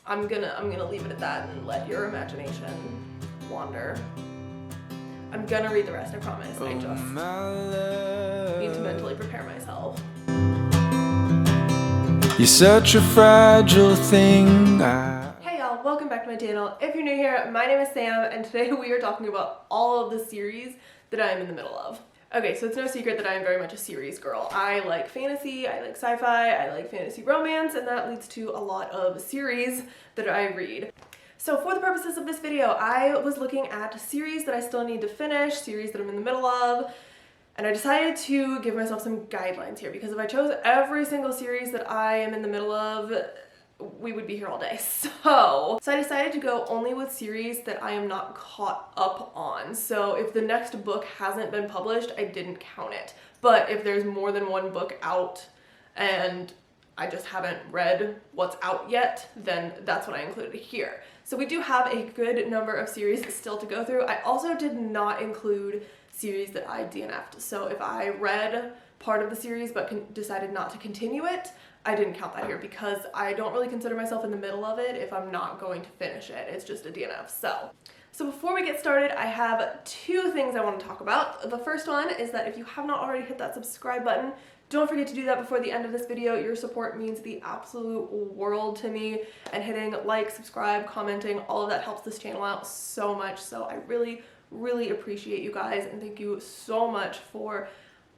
I'm gonna leave it at that and let your imagination wander. I'm gonna read the rest, I promise. I just need to mentally prepare myself. You're such a fragile thing. Hey y'all, welcome back to my channel. If you're new here, my name is Sam, and today we are talking about all of the series that I am in the middle of. Okay, so it's no secret that I am very much a series girl. I like fantasy, I like sci-fi, I like fantasy romance, and that leads to a lot of series that I read. So for the purposes of this video, I was looking at series that I still need to finish, series that I'm in the middle of, and I decided to give myself some guidelines here, because if I chose every single series that I am in the middle of, we would be here all day. So I decided to go only with series that I am not caught up on. So if the next book hasn't been published, I didn't count it. But if there's more than one book out and I just haven't read what's out yet, then that's what I included here. So we do have a good number of series still to go through. I also did not include series that I DNF'd. So if I read part of the series but decided not to continue it, I didn't count that here because I don't really consider myself in the middle of it if I'm not going to finish it. It's just a DNF. So before we get started, I have two things I want to talk about. The first one is that if you have not already hit that subscribe button, don't forget to do that before the end of this video. Your support means the absolute world to me, and hitting like, subscribe, commenting, all of that helps this channel out so much. So I really, really appreciate you guys, and thank you so much for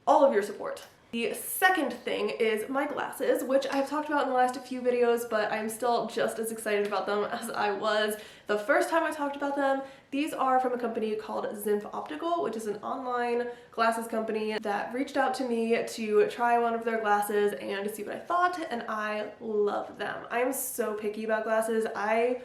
all of your support. The second thing is my glasses, which I've talked about in the last few videos, but I'm still just as excited about them as I was the first time I talked about them. These are from a company called Zinff Optical, which is an online glasses company that reached out to me to try one of their glasses and to see what I thought, and I love them. I am so picky about glasses. I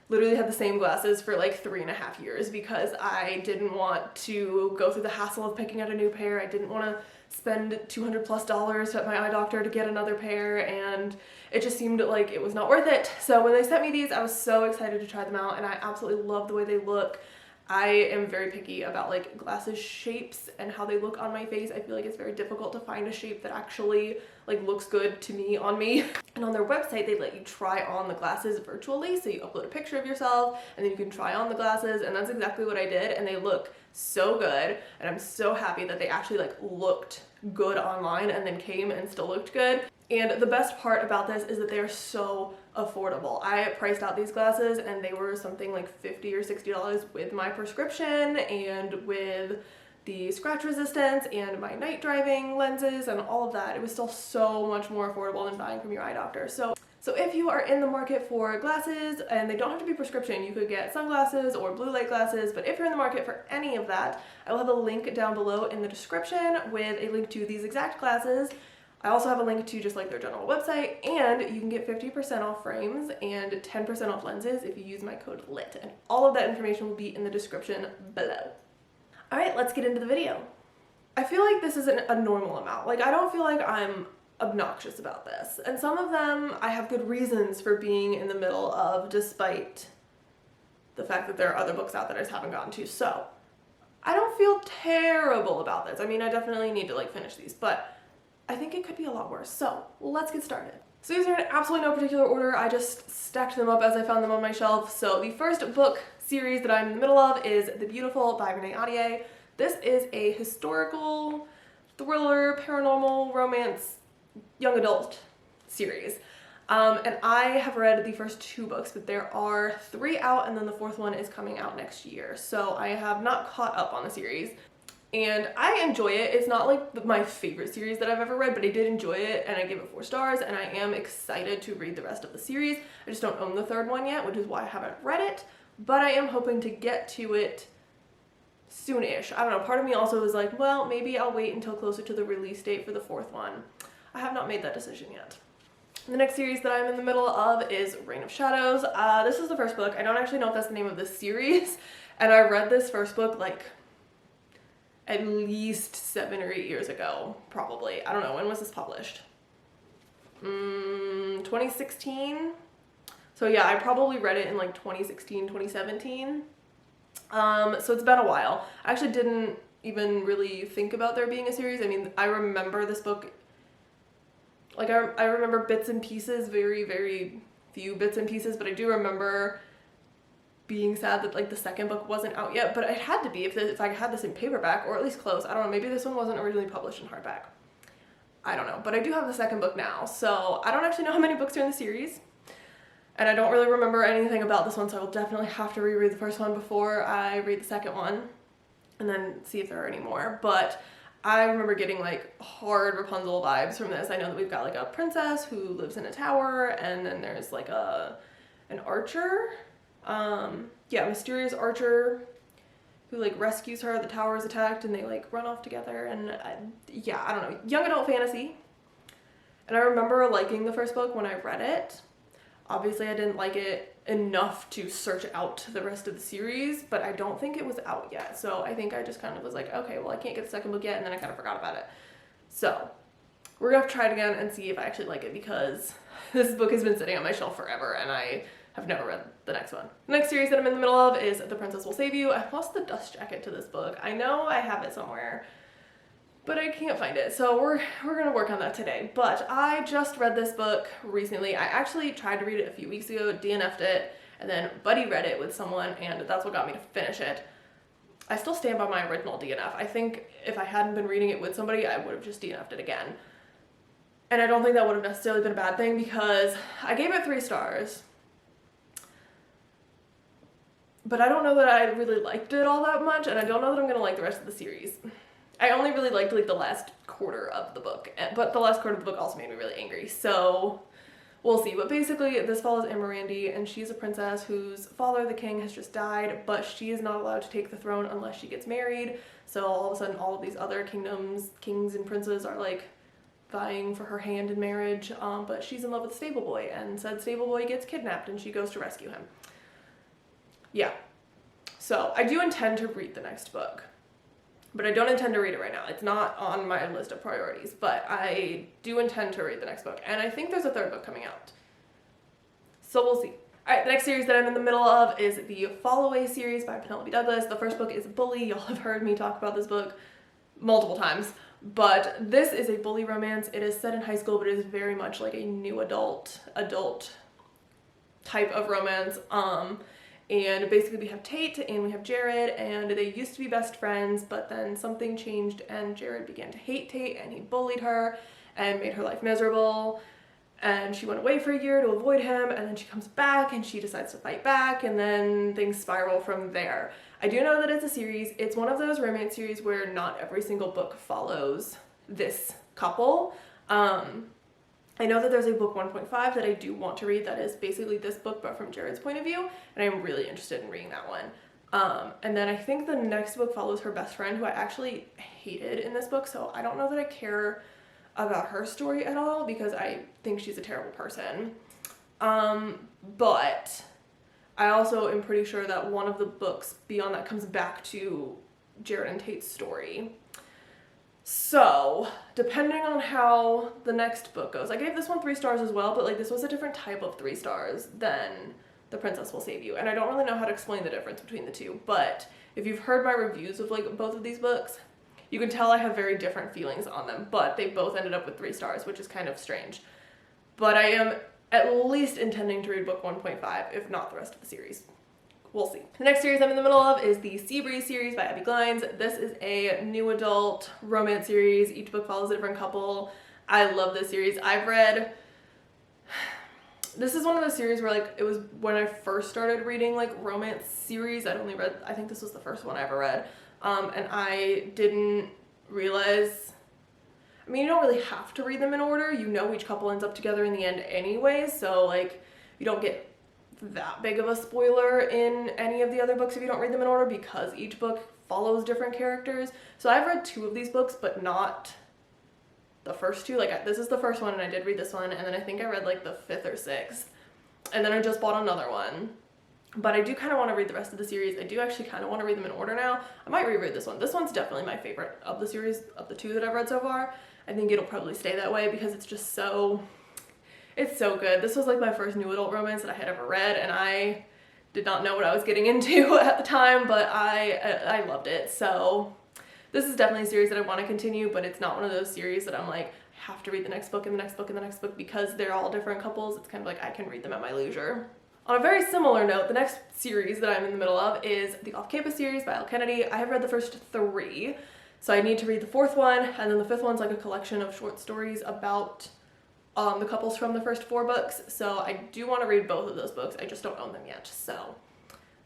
literally had the same glasses for like 3.5 years because I didn't want to go through the hassle of picking out a new pair. I didn't want to spend $200+ at my eye doctor to get another pair, and it just seemed like it was not worth it. So when they sent me these, I was so excited to try them out, and I absolutely love the way they look. I am very picky about like glasses shapes and how they look on my face. I feel like it's very difficult to find a shape that actually like looks good to me on me. And on their website, they let you try on the glasses virtually. So you upload a picture of yourself and then you can try on the glasses, and that's exactly what I did, and they look so good, and I'm so happy that they actually like looked good online and then came and still looked good. And the best part about this is that they are so affordable. I priced out these glasses and they were something like $50 or $60 with my prescription and with the scratch resistance and my night driving lenses and all of that. It was still so much more affordable than buying from your eye doctor. So if you are in the market for glasses, and they don't have to be prescription, you could get sunglasses or blue light glasses, but if you're in the market for any of that, I will have a link down below in the description with a link to these exact glasses. I also have a link to just like their general website, and you can get 50% off frames and 10% off lenses if you use my code LIT, and all of that information will be in the description below. All right, let's get into the video. I feel like this is a normal amount. Like, I don't feel like I'm obnoxious about this, and some of them I have good reasons for being in the middle of, despite the fact that there are other books out that I just haven't gotten to. So I don't feel terrible about this. I mean, I definitely need to like finish these, but I think it could be a lot worse. So let's get started. So these are in absolutely no particular order. I just stacked them up as I found them on my shelf. So the first book series that I'm in the middle of is The Beautiful by Renee Ahdieh. This is a historical thriller, paranormal, romance, young adult series. And I have read the first 2 books, but there are 3 out, and then the 4th one is coming out next year. So I have not caught up on the series, and I enjoy it. It's not like my favorite series that I've ever read, but I did enjoy it, and I gave it 4 stars, and I am excited to read the rest of the series. I just don't own the 3rd one yet, which is why I haven't read it, but I am hoping to get to it soon-ish. I don't know, part of me also was like, well, maybe I'll wait until closer to the release date for the 4th one. I have not made that decision yet. The next series that I'm in the middle of is Reign of Shadows. This is the first book. I don't actually know if that's the name of the series, and I read this first book like at least 7 or 8 years ago, probably. I don't know, when was this published? 2016? So yeah, I probably read it in like 2016, 2017. So it's been a while. I actually didn't even really think about there being a series. I mean, I remember this book, like I remember bits and pieces very, very few bits and pieces, but I do remember being sad that like the second book wasn't out yet, but it had to be if I had this in paperback, or at least close. I don't know, maybe this one wasn't originally published in hardback. I don't know, but I do have the second book now, so I don't actually know how many books are in the series, and I don't really remember anything about this one, so I will definitely have to reread the first one before I read the second one, and then see if there are any more. But I remember getting like hard Rapunzel vibes from this. I know that we've got like a princess who lives in a tower, and then there's like an archer, mysterious archer who like rescues her. The tower is attacked and they like run off together, and I don't know, young adult fantasy. And I remember liking the first book when I read it. Obviously I didn't like it enough to search out the rest of the series, but I don't think it was out yet, so I think I just kind of was like, okay, well I can't get the second book yet, and then I kind of forgot about it. So we're gonna have to try it again and see if I actually like it, because this book has been sitting on my shelf forever and I have never read the next one. The next series that I'm in the middle of is The Princess Will Save You. I've lost the dust jacket to this book. I know I have it somewhere, but I can't find it, so we're gonna work on that today. But I just read this book recently. I actually tried to read it a few weeks ago, DNF'd it, and then Buddy read it with someone, and that's what got me to finish it. I still stand by my original DNF. I think if I hadn't been reading it with somebody, I would have just DNF'd it again. And I don't think that would have necessarily been a bad thing, because I gave it 3 stars. But I don't know that I really liked it all that much, and I don't know that I'm gonna like the rest of the series. I only really liked like the last quarter of the book, but the last quarter of the book also made me really angry, so we'll see. But basically this follows Emerandi, and she's a princess whose father, the king, has just died, but she is not allowed to take the throne unless she gets married. So all of a sudden all of these other kingdoms, kings and princes, are like vying for her hand in marriage, but she's in love with Stable Boy, and said Stable Boy gets kidnapped and she goes to rescue him. Yeah, so I do intend to read the next book, but I don't intend to read it right now. It's not on my list of priorities, but I do intend to read the next book, and I think there's a 3rd book coming out, so we'll see. Alright, the next series that I'm in the middle of is the Fall Away series by Penelope Douglas. The first book is Bully. Y'all have heard me talk about this book multiple times, but this is a bully romance. It is set in high school, but it is very much like a new adult type of romance. And basically we have Tate and we have Jared, and they used to be best friends, but then something changed and Jared began to hate Tate, and he bullied her and made her life miserable, and she went away for a year to avoid him, and then she comes back and she decides to fight back, and then things spiral from there. I do know that it's a series. It's one of those romance series where not every single book follows this couple. I know that there's a book 1.5 that I do want to read that is basically this book but from Jared's point of view, and I'm really interested in reading that one. And then I think the next book follows her best friend, who I actually hated in this book, so I don't know that I care about her story at all because I think she's a terrible person. But I also am pretty sure that one of the books beyond that comes back to Jared and Tate's story. So, depending on how the next book goes, I gave this one 3 stars as well, but like this was a different type of 3 stars than The Princess Will Save You, and I don't really know how to explain the difference between the two, but if you've heard my reviews of like both of these books, you can tell I have very different feelings on them, but they both ended up with 3 stars, which is kind of strange. But I am at least intending to read book 1.5, if not the rest of the series. We'll see. The next series I'm in the middle of is the Seabreeze series by Abby Glines. This is a new adult romance series. Each book follows a different couple. I love this series. This is one of those series where like it was when I first started reading like romance series. I think this was the first one I ever read. And I didn't realize, I mean, you don't really have to read them in order. You know each couple ends up together in the end anyway, so like you don't get that big of a spoiler in any of the other books if you don't read them in order, because each book follows different characters. So I've read 2 of these books, but not the first 2. Like this is the first one, and I did read this one, and then I think I read like the 5th or 6th, and then I just bought another one. But I do kind of want to read the rest of the series. I do actually kind of want to read them in order now. I might reread this one. This one's definitely my favorite of the series, of the 2 that I've read so far. I think it'll probably stay that way because it's just so... It's so good. This was like my first new adult romance that I had ever read, and I did not know what I was getting into at the time, but I loved it. So this is definitely a series that I want to continue, but it's not one of those series that I'm like, have to read the next book and the next book and the next book because they're all different couples. It's kind of like I can read them at my leisure. On a very similar note, the next series that I'm in the middle of is the Off-Campus series by Bile Kennedy. I have read the first 3, so I need to read the 4th one, and then the 5th one's like a collection of short stories about the couples from the first 4 books. So I do want to read both of those books. I just don't own them yet. So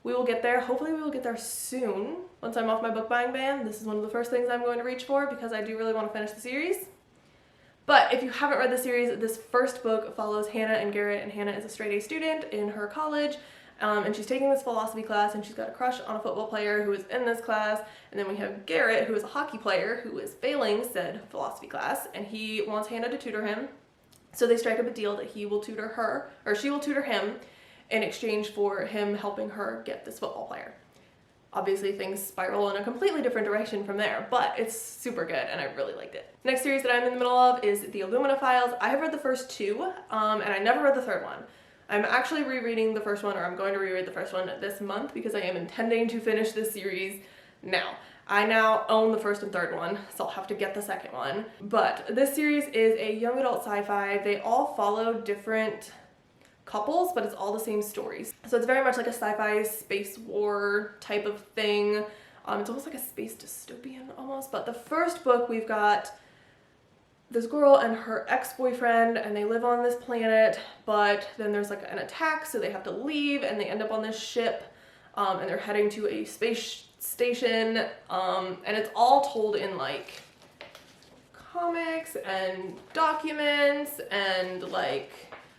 we will get there. Hopefully we will get there soon. Once I'm off my book buying ban, this is one of the first things I'm going to reach for because I do really want to finish the series. But if you haven't read the series, this first book follows Hannah and Garrett, and Hannah is a straight A student in her college, and she's taking this philosophy class, and she's got a crush on a football player who is in this class. And then we have Garrett, who is a hockey player who is failing said philosophy class, and he wants Hannah to tutor him. So they strike up a deal that he will tutor her, or she will tutor him, in exchange for him helping her get this football player. Obviously things spiral in a completely different direction from there, but it's super good and I really liked it. Next series that I'm in the middle of is TheIllumina Files. I have read the first 2, and I never read the 3rd one. I'm actually rereading the first one, or I'm going to reread the first one this month because I am intending to finish this series now. I now own the 1st and 3rd one, so I'll have to get the 2nd one. But this series is a young adult sci-fi. They all follow different couples, but it's all the same stories. So it's very much like a sci-fi space war type of thing. It's almost like a space dystopian almost. But the first book, we've got this girl and her ex-boyfriend, and they live on this planet, but then there's like an attack, so they have to leave, and they end up on this ship, and they're heading to a space station, and it's all told in like comics and documents, and like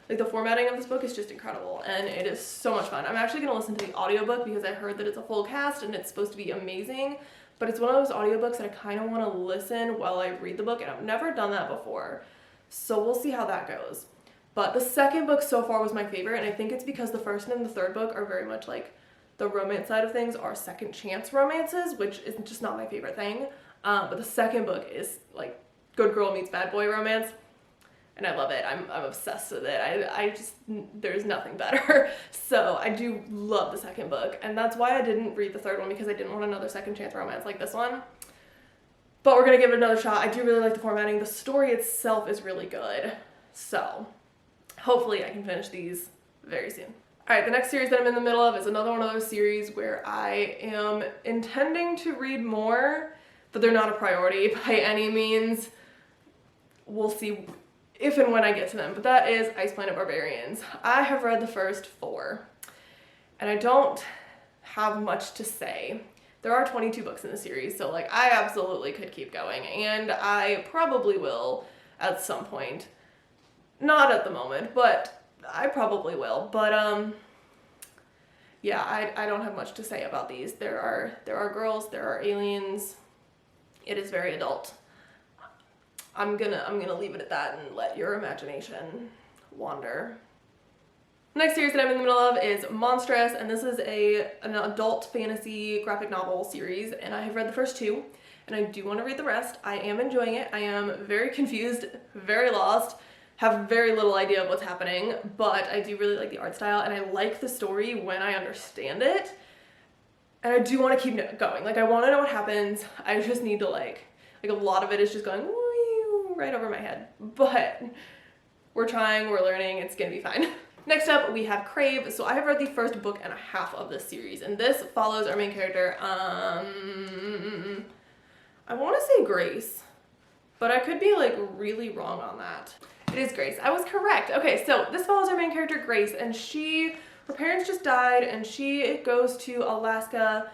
the formatting of this book is just incredible, and it is so much fun. I'm actually going to listen to the audiobook because I heard that it's a full cast and it's supposed to be amazing, but it's one of those audiobooks that I kind of want to listen while I read the book, and I've never done that before, so we'll see how that goes. But the 2nd book so far was my favorite, and I think it's because the 1st and the 3rd book are very much like the romance side of things are second chance romances, which is just not my favorite thing, but the 2nd book is like good girl meets bad boy romance. And I love it. I'm obsessed with it. I just, there's nothing better. So I do love the 2nd book. And that's why I didn't read the 3rd one, because I didn't want another second chance romance like this one. But we're going to give it another shot. I do really like the formatting. The story itself is really good. So hopefully I can finish these very soon. Alright, the next series that I'm in the middle of is another one of those series where I am intending to read more, but they're not a priority by any means. We'll see if and when I get to them, but that is Ice Planet Barbarians. I have read the first 4, and I don't have much to say. There are 22 books in the series, so like I absolutely could keep going, and I probably will at some point. Not at the moment, but I probably will. But yeah, I don't have much to say about these. There are girls, there are aliens. It is very adult. I'm gonna leave it at that and let your imagination wander. Next series that I'm in the middle of is Monstress, and this is an adult fantasy graphic novel series, and I have read the first 2, and I do want to read the rest. I am enjoying it. I am very confused, very lost, have very little idea of what's happening, but I do really like the art style, and I like the story when I understand it, and I do want to keep going. Like, I want to know what happens. I just need to like a lot of it is just going right over my head, but we're trying, we're learning, it's gonna be fine. Next up, we have Crave. So I have read the first book and a half of this series, and this follows our main character, I want to say Grace, but I could be like really wrong on that. It is Grace. I was correct. Okay, so this follows our main character, Grace, and her parents just died, and she goes to Alaska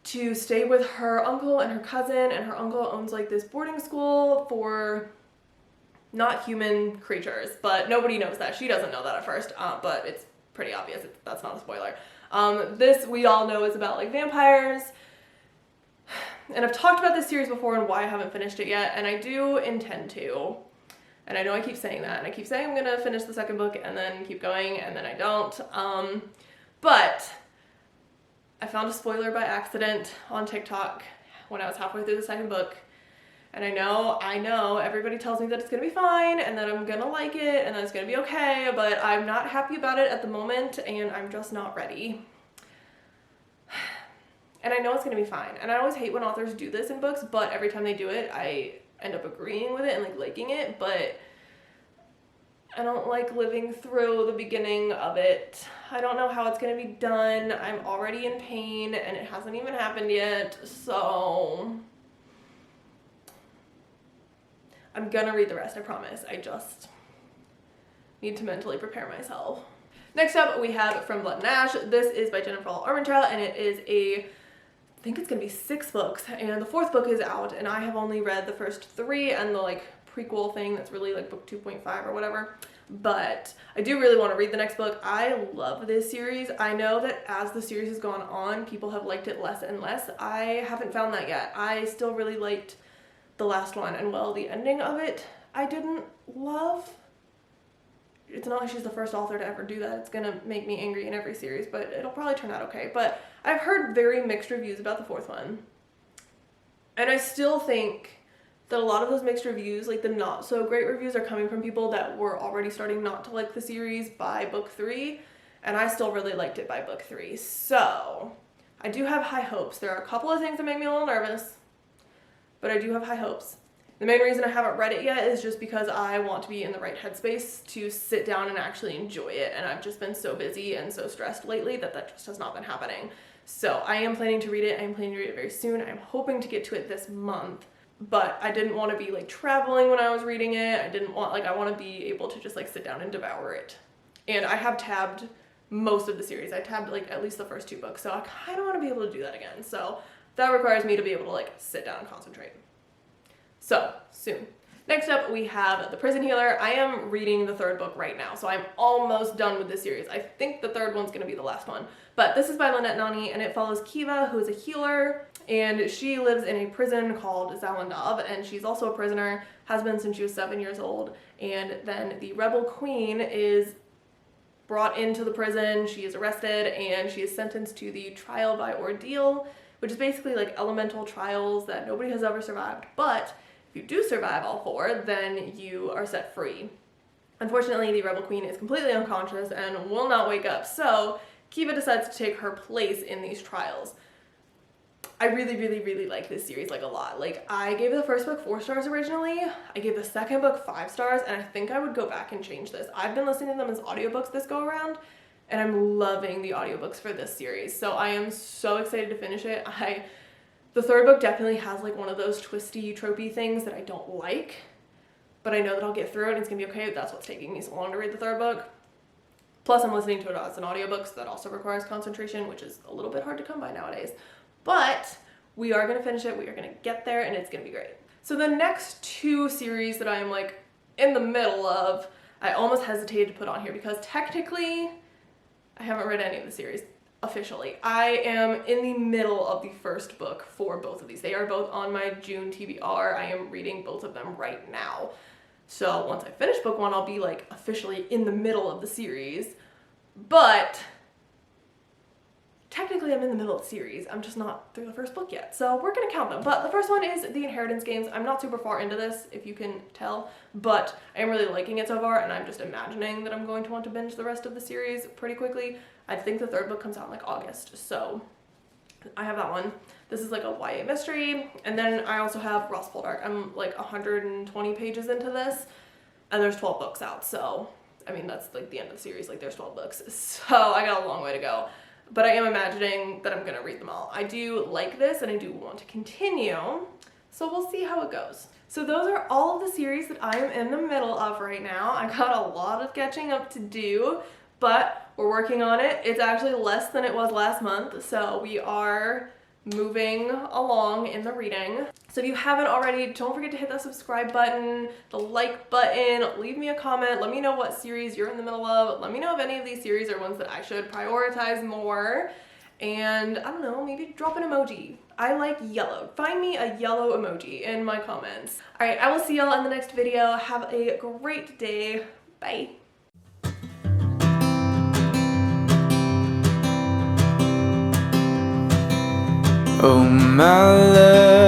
to stay with her uncle and her cousin, and her uncle owns like this boarding school for not human creatures, but nobody knows that. She doesn't know that at first, but it's pretty obvious. That's not a spoiler. This we all know is about like vampires, and I've talked about this series before and why I haven't finished it yet, and I do intend to. And I know I keep saying that, and I keep saying I'm gonna finish the 2nd book and then keep going, and then I don't. But I found a spoiler by accident on TikTok when I was halfway through the 2nd book. And I know, everybody tells me that it's gonna be fine and that I'm gonna like it and that it's gonna be okay, but I'm not happy about it at the moment, and I'm just not ready. And I know it's gonna be fine. And I always hate when authors do this in books, but every time they do it, I end up agreeing with it and like liking it, but I don't like living through the beginning of it. I don't know how it's gonna be done. I'm already in pain and it hasn't even happened yet, so I'm gonna read the rest, I promise. I just need to mentally prepare myself. Next up, we have From Blood and Ash. This is by Jennifer Armentrout, and it is I think it's gonna be 6 books, and the 4th book is out, and I have only read the first 3 and the like prequel thing that's really like book 2.5 or whatever, but I do really want to read the next book. I love this series. I know that as the series has gone on, people have liked it less and less. I haven't found that yet. I still really liked the last one, and well, the ending of it I didn't love. It's not like she's the first author to ever do that. It's gonna make me angry in every series, but it'll probably turn out okay. But I've heard very mixed reviews about the 4th one, and I still think that a lot of those mixed reviews, like the not so great reviews, are coming from people that were already starting not to like the series by book 3, and I still really liked it by book 3. So I do have high hopes. There are a couple of things that make me a little nervous, but I do have high hopes. The main reason I haven't read it yet is just because I want to be in the right headspace to sit down and actually enjoy it, and I've just been so busy and so stressed lately that that just has not been happening. So I am planning to read it. I am planning to read it very soon. I'm hoping to get to it this month, but I didn't want to be like traveling when I was reading it. I didn't want, like, I want to be able to just like sit down and devour it. And I have tabbed most of the series. I tabbed like at least the first 2 books, so I kind of want to be able to do that again. So that requires me to be able to like sit down and concentrate. So, soon. Next up, we have The Prison Healer. I am reading the 3rd book right now, so I'm almost done with this series. I think the 3rd one's gonna be the last one. But this is by Lynette Nani, and it follows Kiva, who is a healer, and she lives in a prison called Zawandav, and she's also a prisoner, has been since she was 7 years old, and then the rebel queen is brought into the prison. She is arrested, and she is sentenced to the trial by ordeal, which is basically like elemental trials that nobody has ever survived, but if you do survive all 4, then you are set free. Unfortunately, the rebel queen is completely unconscious and will not wake up, so Kiva decides to take her place in these trials. I really, really, really like this series like a lot. Like, I gave the first book 4 stars originally. I gave the second book 5 stars, and I think I would go back and change this. I've been listening to them as audiobooks this go around, and I'm loving the audiobooks for this series, so I am so excited to finish it. The 3rd book definitely has like one of those twisty, tropey things that I don't like, but I know that I'll get through it and it's gonna be okay. That's what's taking me so long to read the 3rd book. Plus, I'm listening to it as an audiobook, so that also requires concentration, which is a little bit hard to come by nowadays. But we are gonna finish it, we are gonna get there, and it's gonna be great. So the next 2 series that I'm like in the middle of, I almost hesitated to put on here because technically I haven't read any of the series. Officially, I am in the middle of the 1st book for both of these. They are both on my June TBR. I am reading both of them right now. So once I finish book 1, I'll be like officially in the middle of the series. But technically I'm in the middle of the series. I'm just not through the 1st book yet. So we're gonna count them. But the first one is The Inheritance Games. I'm not super far into this, if you can tell, but I am really liking it so far, and I'm just imagining that I'm going to want to binge the rest of the series pretty quickly. I think the 3rd book comes out in like August, so I have that one. This is like a YA mystery, and then I also have Ross Poldark. I'm like 120 pages into this, and there's 12 books out, so I mean that's like the end of the series, like there's 12 books, so I got a long way to go. But I am imagining that I'm gonna read them all. I do like this, and I do want to continue, so we'll see how it goes. So those are all of the series that I am in the middle of right now. I got a lot of catching up to do, but we're working on it. It's actually less than it was last month, so we are moving along in the reading. So if you haven't already, don't forget to hit that subscribe button, the like button, leave me a comment, let me know what series you're in the middle of, let me know if any of these series are ones that I should prioritize more, and I don't know, maybe drop an emoji. I like yellow. Find me a yellow emoji in my comments. All right, I will see y'all in the next video. Have a great day. Bye. Oh my love